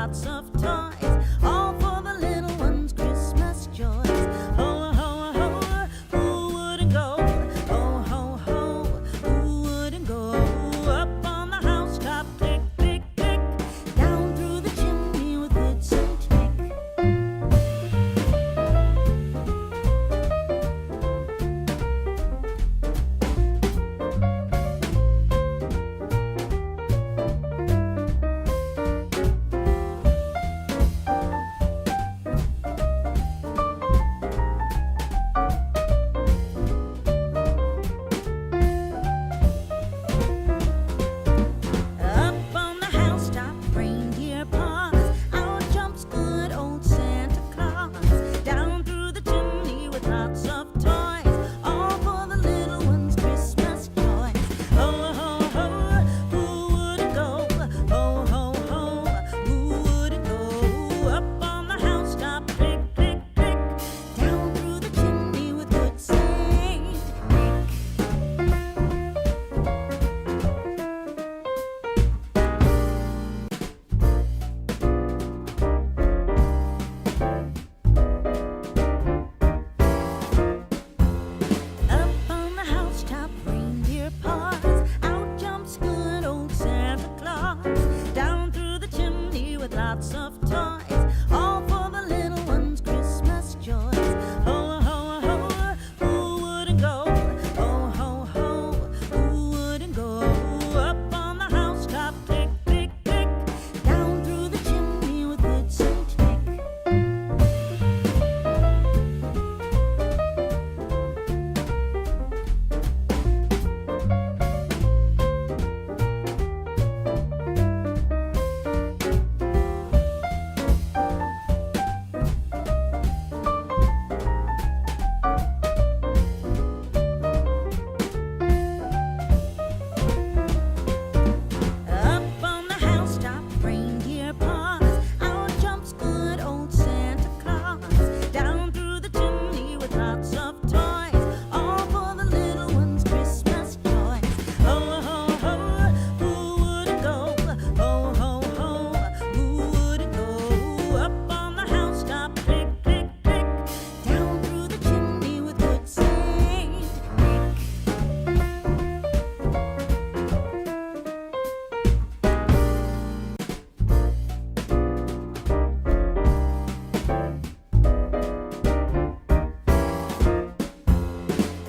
lots of toys, all for the little ones' Christmas joys. Ho, ho, ho, who wouldn't go? Ho, ho, ho, who wouldn't go? Up on the housetop, click, click, click, down through the chimney with good Saint Nick. Up on the housetop, reindeer paws, out jumps good old Santa Claus. Down through the chimney with lots of toys, all for the little ones' Christmas joys. Ho, ho, ho, who wouldn't go? Ho, ho, ho, who wouldn't go? Up on the housetop, click, click, click, down through the chimney with good Saint Nick. Up on the housetop, reindeer paws, out jumps good old Santa Claus. Down through the chimney with lots of toys, all for the little ones' Christmas joys. Ho, ho, ho, who wouldn't go? Ho, ho, ho, who wouldn't go? Up on the housetop, click, click, click, down through the chimney with good Saint Nick. Up on the housetop, reindeer paws, out jumps good old Santa Claus. Down through the chimney with lots of toys, all for the little ones' Christmas joys. Ho, ho, ho, who wouldn't go? Ho, ho, ho, who wouldn't go? Up on the housetop, click, click, click, down through the chimney with good Saint Nick.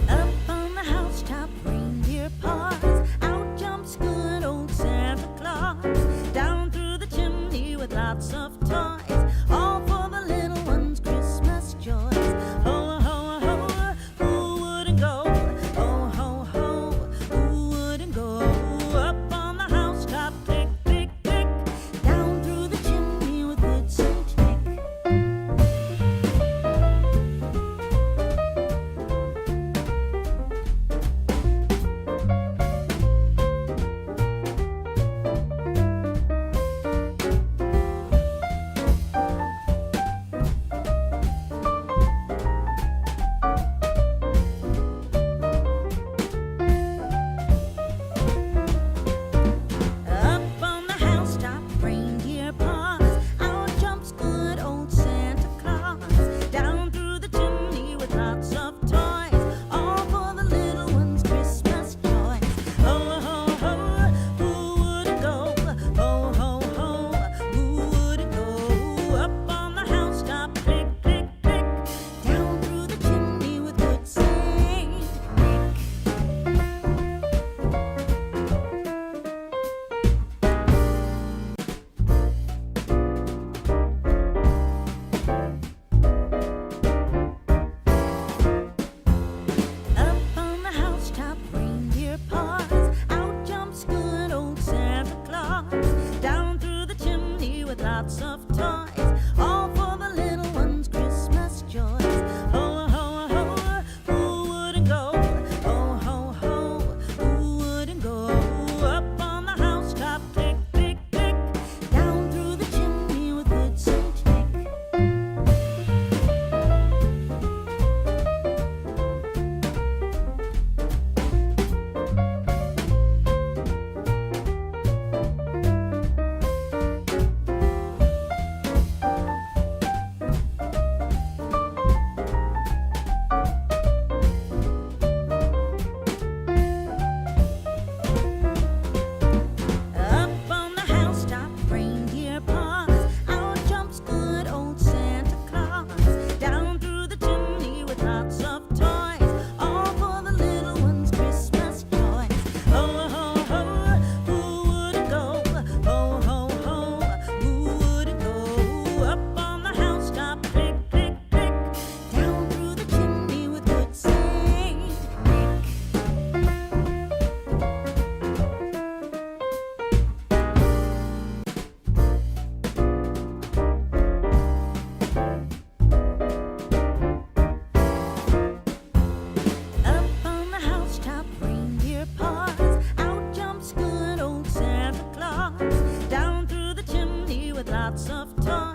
Up on the housetop, reindeer paws, out jumps good old Santa Claus. Down through the chimney with lots of toys, all for the little ones' Christmas joys. Ho, ho, ho, who wouldn't go? Ho, ho, ho, who wouldn't go? Up on the housetop, click, click, click, down through the chimney with good Saint Nick. Up on the housetop, reindeer paws, out jumps good old Santa Claus. Down through the chimney with lots of toys, all for the little ones' Christmas joys. Ho, ho, ho, who wouldn't go? Ho, ho, ho, who wouldn't go? Up on the housetop, click, click, click, down through the chimney with good Saint Nick. Up on the housetop, reindeer paws, out jumps good old Santa Claus. Down through the chimney with lots of toys, all for the little ones' Christmas joys. Ho, ho, ho, who wouldn't go? Ho, ho, ho, who wouldn't go? Up on the housetop, click, click, click, down through the chimney with good Saint Nick. lots of toys.